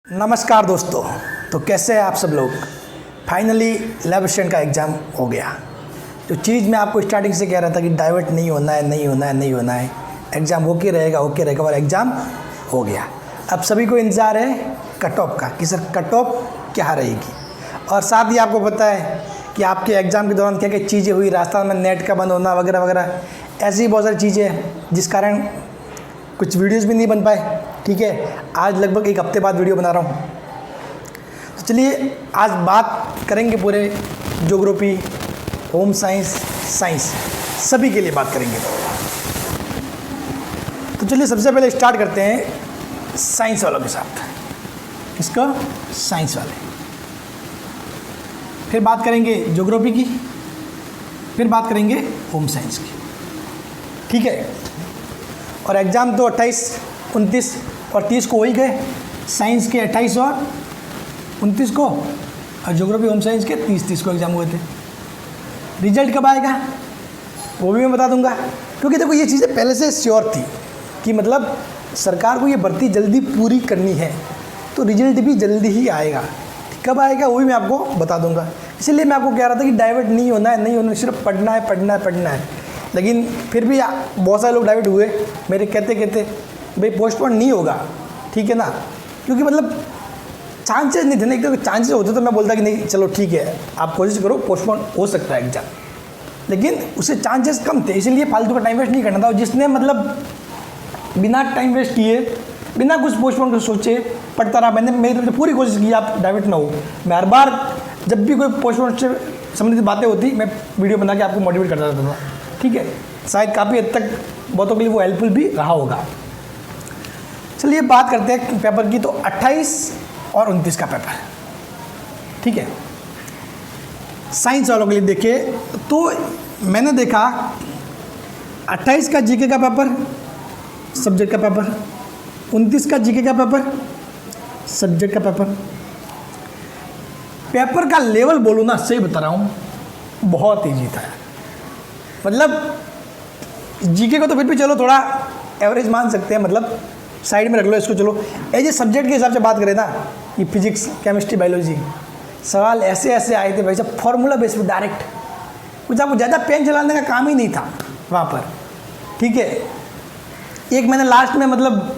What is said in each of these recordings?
नमस्कार दोस्तों। तो कैसे हैं आप सब लोग। फाइनली लैब असिस्टेंट का एग्ज़ाम हो गया। जो चीज़ मैं आपको स्टार्टिंग से कह रहा था कि डाइवर्ट नहीं होना है, एग्ज़ाम होके रहेगा और एग्ज़ाम हो गया। अब सभी को इंतज़ार है कट ऑफ का कि सर कट ऑफ क्या रहेगी, और साथ ही आपको पता है कि आपके एग्ज़ाम के दौरान क्या क्या चीज़ें हुई, राजस्थान में नेट का बंद होना वगैरह वगैरह, ऐसी बहुत सारी चीज़ें हैं जिस कारण कुछ वीडियोज़ भी नहीं बन पाए। ठीक है, आज लगभग एक हफ्ते बाद वीडियो बना रहा हूँ। तो चलिए आज बात करेंगे पूरे ज्योग्राफी, होम साइंस सभी के लिए बात करेंगे। तो चलिए सबसे पहले स्टार्ट करते हैं साइंस वालों के साथ। किसका? साइंस वाले। फिर बात करेंगे ज्योग्राफी की, फिर बात करेंगे होम साइंस की। ठीक है, और एग्ज़ाम तो 28, 29 और 30 को हो ही गए। साइंस के 28 और 29 को, और ज्योग्राफी होम साइंस के 30 को एग्ज़ाम हुए थे। रिजल्ट कब आएगा वो भी मैं बता दूंगा, क्योंकि देखो ये चीज़ें पहले से श्योर थी कि मतलब सरकार को ये भर्ती जल्दी पूरी करनी है, तो रिजल्ट भी जल्दी ही आएगा। कब आएगा वो भी मैं आपको बता दूंगा। इसलिए मैं आपको कह रहा था कि डाइवर्ट नहीं होना है, सिर्फ पढ़ना है। लेकिन फिर भी बहुत सारे लोग डाइवर्ट हुए मेरे कहते भाई पोस्टपोन नहीं होगा। ठीक है ना, क्योंकि मतलब चांसेस नहीं थे ना। एक तो चांसेस होते तो मैं बोलता कि नहीं चलो ठीक है आप कोशिश करो, पोस्टपोन हो सकता है एग्ज़ाम, लेकिन उससे चांसेस कम थे। इसलिए फालतू का टाइम वेस्ट नहीं करना था। और जिसने मतलब बिना टाइम वेस्ट किए, बिना कुछ पोस्टपोन को सोचे पढ़ता रहा, मैंने मेरी तरफ से पूरी कोशिश की आप डाइवर्ट ना हो। मैं हर बार जब भी कोई पोस्टपोन से संबंधित बातें होती मैं वीडियो बना के आपको मोटिवेट करता रहता था। ठीक है, शायद काफ़ी हद तक बहुतों के लिए वो हेल्पफुल भी रहा होगा। चलिए बात करते हैं पेपर की। तो 28 और 29 का पेपर, ठीक है, साइंस वालों के लिए देखिए। तो मैंने देखा 28 का जीके का पेपर, सब्जेक्ट का पेपर, 29 का जीके का पेपर, सब्जेक्ट का पेपर। पेपर का लेवल बोलूँ ना, सही बता रहा हूँ, बहुत ईजी था। मतलब जीके को तो फिर भी चलो थोड़ा एवरेज मान सकते हैं, मतलब साइड में रख लो इसको। चलो एज ए सब्जेक्ट के हिसाब से बात करें ना, ये फिजिक्स, केमिस्ट्री, बायोलॉजी, सवाल ऐसे आए थे भाई साहब, फॉर्मूला बेस पे डायरेक्ट। कुछ आपको ज़्यादा पेन चलाने का काम ही नहीं था वहाँ पर। ठीक है, एक मैंने लास्ट में मतलब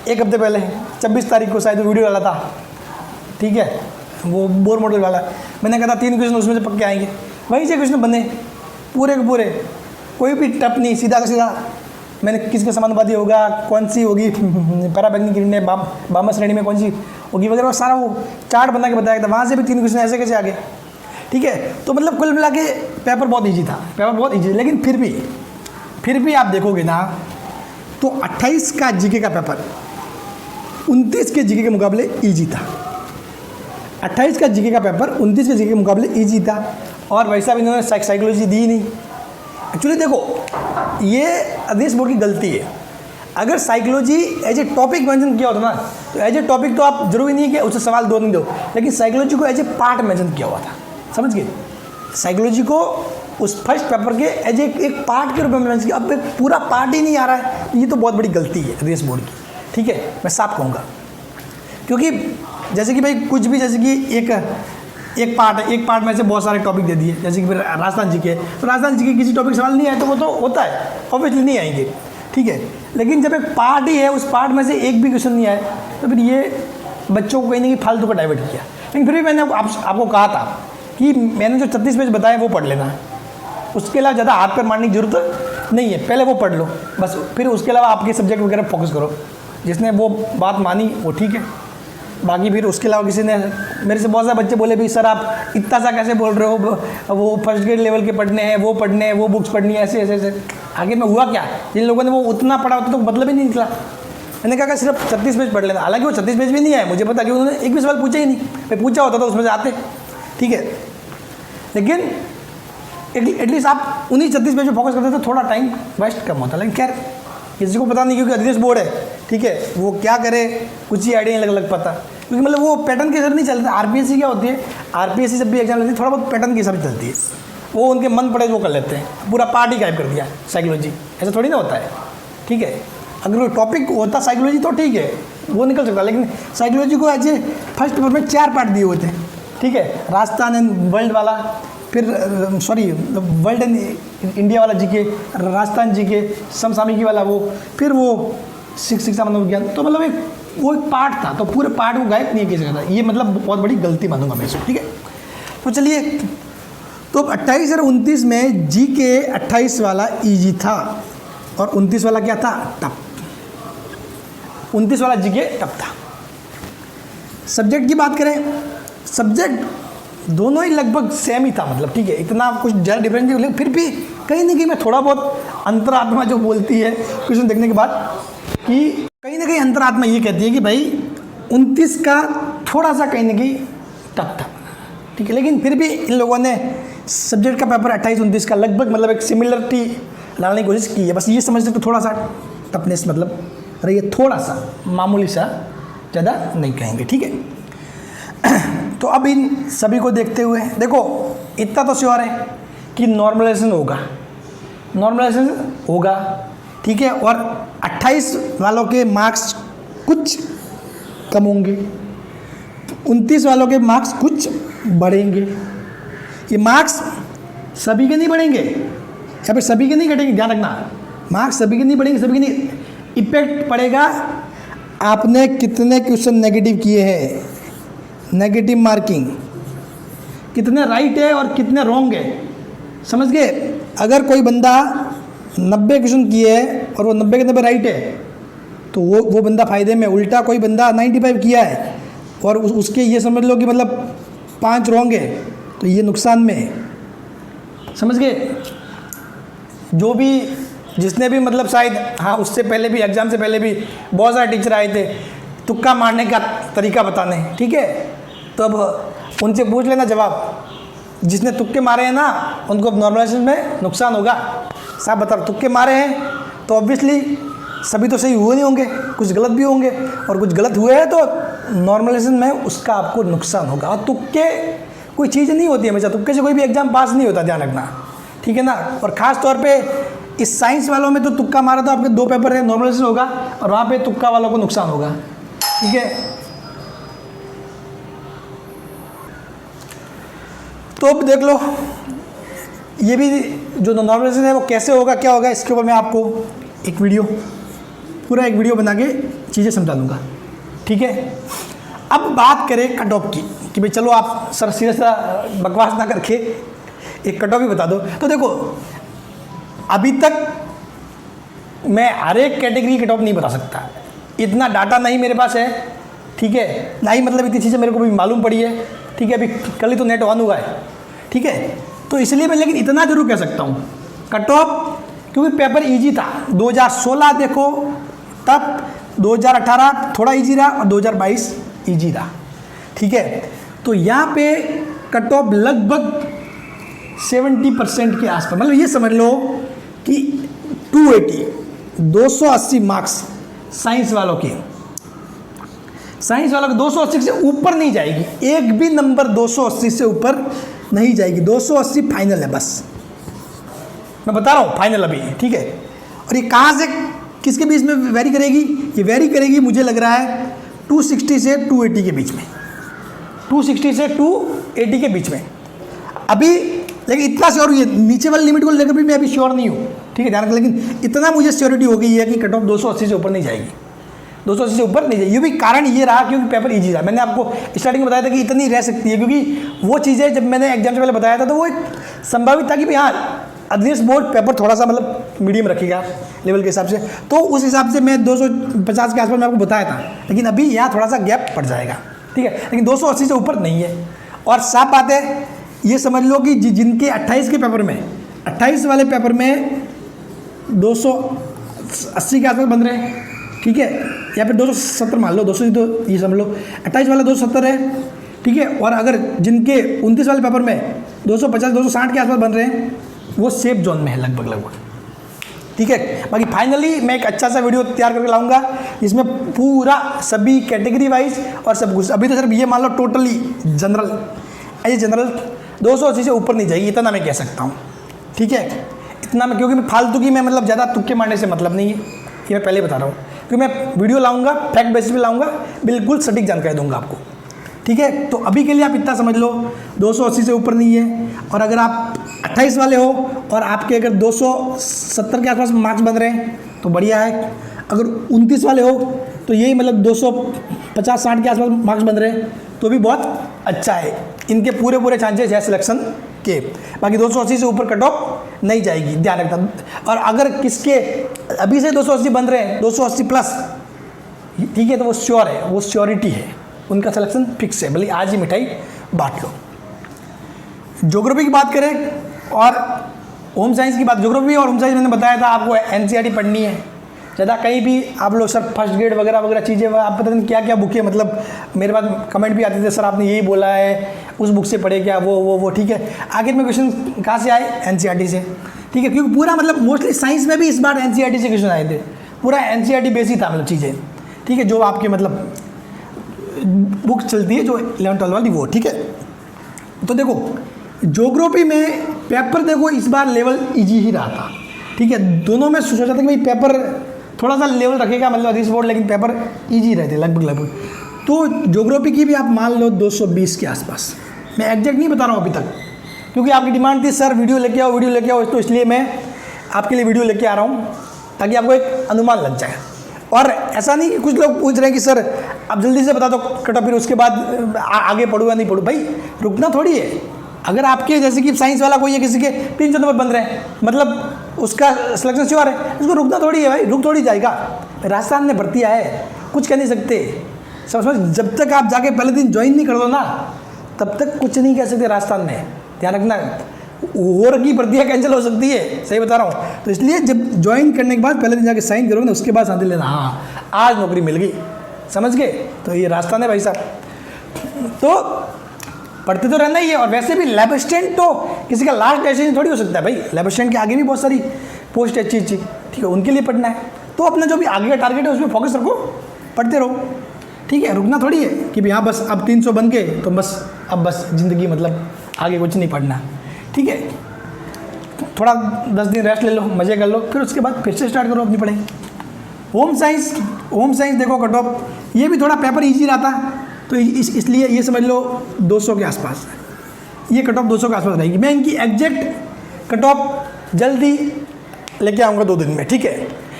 एक हफ्ते पहले 26 तारीख को शायद वीडियो डाला था। ठीक है, वो बोर मॉडल वाला, मैंने कहा था 3 क्वेश्चन उसमें से पक्के आएंगे। वहीं से क्वेश्चन बने पूरे के पूरे, कोई भी टप नहीं, सीधा का सीधा। मैंने किसके समानुपाती होगा, कौन सी होगी पैराबैग्निक किरणें, बामा श्रेणी में कौन सी होगी वगैरह, सारा वो चार्ट बना के बताया था। वहाँ से भी 3 क्वेश्चन ऐसे कैसे आगे। ठीक है, तो मतलब कुल मिला के पेपर बहुत ईजी था, लेकिन फिर भी आप देखोगे ना तो 28 का जीके का पेपर 29 के जीके के मुकाबले ईजी था। 28 का जीके का पेपर 29 के जीके के मुकाबले ईजी था। और भाई साहब इन्होंने साइकोलॉजी दी नहीं। एक्चुअली देखो ये अदेश बोर्ड की गलती है। अगर psychology as a topic mention किया होता ना, तो एज ए टॉपिक तो आप जरूरी नहीं है कि उससे सवाल 2 नहीं दो, लेकिन साइकोलॉजी को एज ए पार्ट मेंशन किया हुआ था। समझ गए, साइकोलॉजी को उस फर्स्ट पेपर के एज एक पार्ट के रूप में मेंशन किया। अब एक पूरा पार्ट ही नहीं आ रहा है, ये तो बहुत बड़ी गलती है अदेश बोर्ड की। ठीक है, मैं साफ कहूँगा, क्योंकि जैसे कि भाई कुछ भी, जैसे कि एक पार्ट में से बहुत सारे टॉपिक दे दिए, जैसे कि फिर राजस्थान जीके, तो राजस्थान जीके किसी टॉपिक सवाल नहीं आए तो वो तो होता है, ऑब्वियसली नहीं आएंगे। ठीक है, लेकिन जब एक पार्ट ही है, उस पार्ट में से एक भी क्वेश्चन नहीं आए, तो फिर ये बच्चों को कहीं ना कहीं फालतू का डाइवर्ट किया। लेकिन फिर भी मैंने आपको कहा था कि मैंने जो 36 पेज बताए वो पढ़ लेना है, उसके अलावा ज़्यादा हाथ पर मारने की जरूरत नहीं है, पहले वो पढ़ लो बस। फिर उसके अलावा आपके सब्जेक्ट वगैरह फोकस करो। जिसने वो बात मानी वो ठीक है, बाकी फिर उसके अलावा किसी ने, मेरे से बहुत सारे बच्चे बोले भी सर आप इतना सा कैसे बोल रहे हो, वो फर्स्ट ग्रेड लेवल के पढ़ने हैं, वो बुक्स पढ़नी है, ऐसे। आगे में हुआ क्या, जिन लोगों ने वो उतना पढ़ा होता तो मतलब ही नहीं निकला। मैंने कहा कि सिर्फ 36 पेज पढ़ लेना, हालांकि वो 36 पेज भी नहीं आए, मुझे पता कि उन्होंने एक भी सवाल पूछा ही नहीं। मैं पूछा होता तो उसमें से आते। ठीक है, लेकिन एटलीस्ट आप उन्हीं 36 पेज पर फोकस करते तो थोड़ा टाइम वेस्ट कम होता। लेकिन खैर किसी को पता नहीं, क्योंकि अदेश बोर्ड है। ठीक है, वो क्या करे कुछ ही आइडिया नहीं लग पाता, क्योंकि मतलब वो पैटर्न के हिसाब नहीं चलता। आरपीएससी क्या होती है, आरपीएससी जब भी एग्जाम लेती है थोड़ा बहुत पैटर्न के हिसाब से चलती है। वो उनके मन पड़े वो कर लेते हैं, पूरा पार्ट ही गायब कर दिया साइकोलॉजी, ऐसा थोड़ी ना होता है। ठीक है, अगर कोई टॉपिक होता साइकोलॉजी तो ठीक है, वो निकल सकता, लेकिन साइकोलॉजी को ऐसे फर्स्ट पेपर में 4 पार्ट दिए हुए थे, ठीक है, राजस्थान एंड वर्ल्ड वाला, फिर वर्ल्ड एंड इंडिया वाला जीके, राजस्थान जीके, समसामयिकी वाला वो, फिर वो शिक्षा मनोविज्ञान ज्ञान, तो मतलब वो एक पार्ट था, तो पूरे पार्ट को गायब नहीं किया सकता, ये मतलब बहुत बड़ी गलती मानूंगा मैं इसको, ठीक है। तो चलिए, तो 28 और 29 में जी के 28 वाला ईजी था और 29 वाला क्या था, टफ। 29 वाला जी के टफ था। सब्जेक्ट की बात करें, सब्जेक्ट दोनों ही लगभग सेम ही था, मतलब ठीक है, इतना कुछ ज़्यादा डिफरेंस नहीं, लेकिन फिर भी कहीं ना कहीं मैं थोड़ा बहुत अंतरात्मा जो बोलती है क्वेश्चन देखने के बाद, कि कहीं ना कहीं अंतरात्मा ये कहती है कि भाई 29 का थोड़ा सा कहीं ना कहीं टफ था, ठीक है, लेकिन फिर भी इन लोगों ने सब्जेक्ट का पेपर 28-29 का लगभग मतलब एक सिमिलरिटी लाने की कोशिश की है। बस ये समझ सकते थोड़ा सा टफनेस मतलब रही है, थोड़ा सा मामूली सा, ज़्यादा नहीं कहेंगे, ठीक है। तो अब इन सभी को देखते हुए देखो, इतना तो श्योर है कि नॉर्मलाइजेशन होगा, ठीक है, और 28 वालों के मार्क्स कुछ कम होंगे, 29 वालों के मार्क्स कुछ बढ़ेंगे। ये मार्क्स सभी के नहीं बढ़ेंगे, या फिर सभी के नहीं घटेंगे, ध्यान रखना, मार्क्स सभी के नहीं बढ़ेंगे, सभी के नहीं, इफेक्ट पड़ेगा आपने कितने क्वेश्चन नेगेटिव किए हैं, नेगेटिव मार्किंग कितने राइट है और कितने रॉन्ग है, समझ गए। अगर कोई बंदा 90 क्वेश्चन किए है और वो 90 के 90 राइट है, तो वो बंदा फ़ायदे में। उल्टा कोई बंदा 95 किया है और उसके ये समझ लो कि मतलब 5 रॉन्ग है, तो ये नुकसान में है, समझ गए। जो भी जिसने भी मतलब शायद, हाँ, उससे पहले भी, एग्ज़ाम से पहले भी बहुत सारे टीचर आए थे तुक्का मारने का तरीका बताने, ठीक है, तो अब उनसे पूछ लेना जवाब, जिसने तुक्के मारे हैं ना उनको अब नॉर्मलाइजेशन में नुकसान होगा। साहब बता, तुक्के मारे हैं तो ऑब्वियसली सभी तो सही हुए नहीं होंगे, कुछ गलत भी होंगे, और कुछ गलत हुए हैं तो नॉर्मलाइजेशन में उसका आपको नुकसान होगा। और तुक्के कोई चीज़ नहीं होती है हमेशा, तुक्के से कोई भी एग्जाम पास नहीं होता, ध्यान रखना, ठीक है ना। और ख़ास तौर पे इस साइंस वालों में तो तुक्का मारा तो आपके 2 पेपर है, नॉर्मलाइजेशन होगा और वहाँ पे तुक्का वालों को नुकसान होगा, ठीक है। तो अब देख लो, ये भी जो नॉर्मलाइजेशन है वो कैसे होगा, क्या होगा, इसके ऊपर मैं आपको एक वीडियो बना के चीज़ें समझा दूँगा, ठीक है। अब बात करें कट ऑफ की, कि भाई चलो आप सर सीधे सा बकवास ना करके एक कट ऑफ ही बता दो। तो देखो, अभी तक मैं हर एक कैटेगरी कट ऑफ नहीं बता सकता, इतना डाटा नहीं मेरे पास है, ठीक है, ना ही मतलब इतनी चीज़ें मेरे को भी मालूम पड़ी है, ठीक है, अभी कल ही तो नेट ऑन हुआ है, ठीक है। तो इसलिए मैं लेकिन इतना जरूर कह सकता हूँ, कट ऑफ, क्योंकि पेपर इजी था। 2016 देखो तब, 2018 थोड़ा इजी रहा और 2022 इजी रहा, ठीक है। तो यहाँ पे कट ऑफ लगभग 70% के आसपास, मतलब ये समझ लो कि 280 मार्क्स साइंस वालों के 280 से ऊपर नहीं जाएगी, एक भी नंबर 280 से ऊपर नहीं जाएगी, 280 फाइनल है, बस मैं बता रहा हूँ, फाइनल अभी, ठीक है। और ये कहाँ से किसके बीच में वेरी करेगी, ये वेरी करेगी मुझे लग रहा है 260 से 280 के बीच में, 260 से 280 के बीच में अभी। लेकिन इतना श्योर, ये नीचे वाली लिमिट को लेकर भी मैं अभी श्योर नहीं हूँ, ठीक है, ध्यान रखें, लेकिन इतना मुझे श्योरिटी हो गई है कि कट ऑफ 280 से ऊपर नहीं जाएगी, 280 से ऊपर नहीं जाएगी। ये भी कारण ये रहा क्योंकि पेपर इजी था। मैंने आपको स्टार्टिंग में बताया था कि इतनी रह सकती है, क्योंकि वो चीज़ें जब मैंने एग्जाम से पहले बताया था तो वो एक संभावित था कि भाई हाँ, अदलिस बोर्ड पेपर थोड़ा सा मतलब मीडियम रखेगा लेवल के हिसाब से, तो उस हिसाब से मैं 250 के आसपास मैं आपको बताया था, लेकिन अभी यहाँ थोड़ा सा गैप पड़ जाएगा, ठीक है, लेकिन 280 से ऊपर नहीं है। और साफ बात है, ये समझ लो कि जिनके 28 के पेपर में, 28 वाले पेपर में 280 के आसपास बन रहे हैं, ठीक है, या फिर 270 मान लो, 200 तो ये समझ लो 28 वाला 270 है, ठीक है। और अगर जिनके 29 वाले पेपर में 250 260 के आसपास बन रहे हैं, वो सेफ जोन में है लगभग, ठीक है। बाकी फाइनली मैं एक अच्छा सा वीडियो तैयार करके लाऊंगा जिसमें पूरा सभी कैटेगरी वाइज और सब कुछ। अभी तो सिर्फ ये मान लो टोटली जनरल 280 से ऊपर नहीं जाएगी, इतना मैं कह सकता हूँ, ठीक है। इतना मैं, क्योंकि फालतू की मैं मतलब ज़्यादा तुक्के मारने से मतलब नहीं है, ये मैं पहले बता रहा हूँ, क्योंकि मैं वीडियो लाऊंगा फैक्ट बेसिस पे लाऊंगा, बिल्कुल सटीक जानकारी दूंगा आपको, ठीक है। तो अभी के लिए आप इतना समझ लो 280 से ऊपर नहीं है, और अगर आप 28 वाले हो और आपके अगर 270 के आसपास मार्क्स बन रहे हैं तो बढ़िया है। अगर 29 वाले हो तो यही मतलब 250-60 के आसपास मार्क्स बन रहे हैं तो भी बहुत अच्छा है। इनके पूरे चांसेस है सिलेक्शन के। बाकी 280 से ऊपर कट ऑफ नहीं जाएगी, ध्यान रखना। और अगर किसके अभी से 280 बन रहे हैं, 280 प्लस, ठीक है, तो वो श्योर है, वो श्योरिटी है, उनका सिलेक्शन फिक्स है, भले आज ही मिठाई बांट लो। ज्योग्राफी की बात करें और होम साइंस की बात, ज्योग्राफी और होम साइंस मैंने बताया था आपको एनसीईआरटी पढ़नी है ज़्यादा। कहीं भी आप लोग सर फर्स्ट ग्रेड वगैरह चीज़ें, आप पता नहीं क्या क्या बुक है, मतलब मेरे पास कमेंट भी आते थे सर आपने यही बोला है, उस बुक से पढ़े क्या, वो ठीक है। आखिर में क्वेश्चन कहाँ से आए, एनसीईआरटी से, ठीक है, क्योंकि पूरा मतलब मोस्टली साइंस में भी इस बार एनसीईआरटी से क्वेश्चन आए थे, पूरा एनसीईआरटी बेस ही था मतलब चीज़ें, ठीक है, जो आपके मतलब बुक चलती है जो 11-12 वाली वो, ठीक है। तो देखो ज्योग्राफी में पेपर देखो इस बार लेवल इजी ही रहा था, ठीक है। दोनों में सोचा था कि भाई पेपर थोड़ा सा लेवल रखेगा मतलब रिस बोर्ड, लेकिन पेपर इजी रहते लगभग। तो ज्योग्राफी की भी आप मान लो 220 के आसपास, मैं एग्जैक्ट नहीं बता रहा हूँ अभी तक, क्योंकि आपकी डिमांड थी सर वीडियो लेके आओ, तो इसलिए मैं आपके लिए वीडियो लेके आ रहा हूँ ताकि आपको एक अनुमान लग जाए। और ऐसा नहीं कि कुछ लोग पूछ रहे हैं कि सर आप जल्दी से बता दो कट ऑफ, फिर उसके बाद आगे पढ़ूँ या नहीं पढ़ूँ। भाई रुकना थोड़ी है। अगर आपके जैसे कि साइंस वाला कोई है, किसी के 300 नंबर बन रहे हैं, मतलब उसका सिलेक्शन श्योर है, उसको रुकना थोड़ी है भाई, रुक थोड़ी जाएगा। राजस्थान ने भर्ती है, कुछ कह नहीं सकते। समझ, जब तक आप जाके पहले दिन ज्वाइन नहीं कर दो ना, तब तक कुछ नहीं कह सकते राजस्थान में, ध्यान रखना। और की भर्तियाँ कैंसिल हो सकती है, सही बता रहा हूँ। तो इसलिए जब ज्वाइन करने के बाद पहले दिन जाके साइन करोगे ना, उसके बाद शांति लेना, हाँ आज नौकरी मिल गई, समझ गए। तो ये राजस्थान है भाई साहब। तो पढ़ते तो रहना ही है। और वैसे भी लैब असिस्टेंट तो किसी का लास्ट डेस्टिनेशन थोड़ी हो सकता है भाई, लैब असिस्टेंट के आगे भी बहुत सारी पोस्ट है अच्छी, ठीक है, उनके लिए पढ़ना है। तो अपना जो भी आगे का टारगेट है उसमें फोकस रखो, पढ़ते रहो, ठीक है। रुकना थोड़ी है कि भैया बस अब 300 बन के तो बस अब बस ज़िंदगी मतलब आगे कुछ नहीं पढ़ना, ठीक है। थोड़ा 10 दिन रेस्ट ले लो, मज़े कर लो, फिर उसके बाद फिर से स्टार्ट करो अपनी पढ़ाई। होम साइंस देखो कट ऑफ ये भी थोड़ा पेपर ईजी रहता, तो इसलिए ये समझ लो 200 के आसपास, ये कट ऑफ 200 के आसपास रहेगी। मैं इनकी एग्जैक्ट कट ऑफ जल्दी लेके आऊँगा 2 दिन में, ठीक है।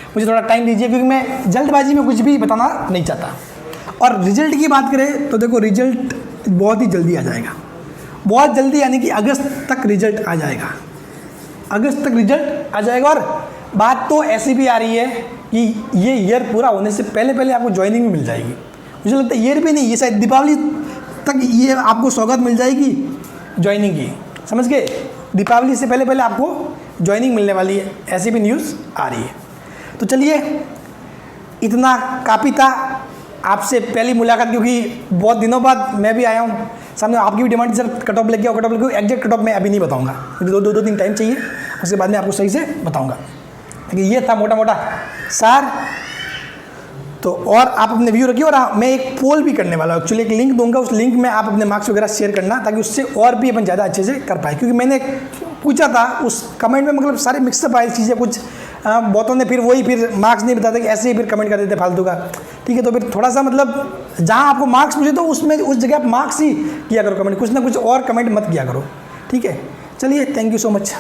मुझे थोड़ा टाइम दीजिए, क्योंकि मैं जल्दबाजी में कुछ भी बताना नहीं चाहता। और रिजल्ट की बात करें तो देखो रिजल्ट बहुत ही जल्दी आ जाएगा, बहुत जल्दी, यानी कि अगस्त तक रिजल्ट आ जाएगा, अगस्त तक रिजल्ट आ जाएगा। और बात तो ऐसी भी आ रही है कि ये ईयर पूरा होने से पहले आपको ज्वाइनिंग भी मिल जाएगी। मुझे लगता है ईयर भी नहीं, ये शायद दीपावली तक ये आपको सौगात मिल जाएगी ज्वाइनिंग की, समझ गए। दीपावली से पहले आपको ज्वाइनिंग मिलने वाली है, ऐसी भी न्यूज़ आ रही है। तो चलिए इतना काफ़ी था आपसे पहली मुलाकात, क्योंकि बहुत दिनों बाद मैं भी आया हूँ सामने। आपकी भी डिमांड सर कट ऑफ लेके आओ, एग्जैक्ट कट ऑफ मैं अभी नहीं बताऊँगा, मुझे दो दिन टाइम चाहिए, उसके बाद मैं आपको सही से बताऊँगा। लेकिन ये था मोटा सार। तो और आप अपने व्यू रखिए। और मैं एक पोल भी करने वाला हूँ, एक्चुअली एक लिंक दूंगा, उस लिंक में आप अपने मार्क्स वगैरह शेयर करना, ताकि उससे और भी अपन ज़्यादा अच्छे से कर पाए। क्योंकि मैंने पूछा था उस कमेंट में, मतलब सारे मिक्सअप आए चीज़ें, कुछ बहुतों ने फिर मार्क्स नहीं बताते, कि ऐसे ही फिर कमेंट कर देते फालतू का, ठीक है। तो फिर थोड़ा सा मतलब जहाँ आपको मार्क्स पूछे तो उसमें उस जगह आप मार्क्स ही किया करो कमेंट, कुछ ना कुछ और कमेंट मत किया करो, ठीक है। चलिए, थैंक यू सो मच।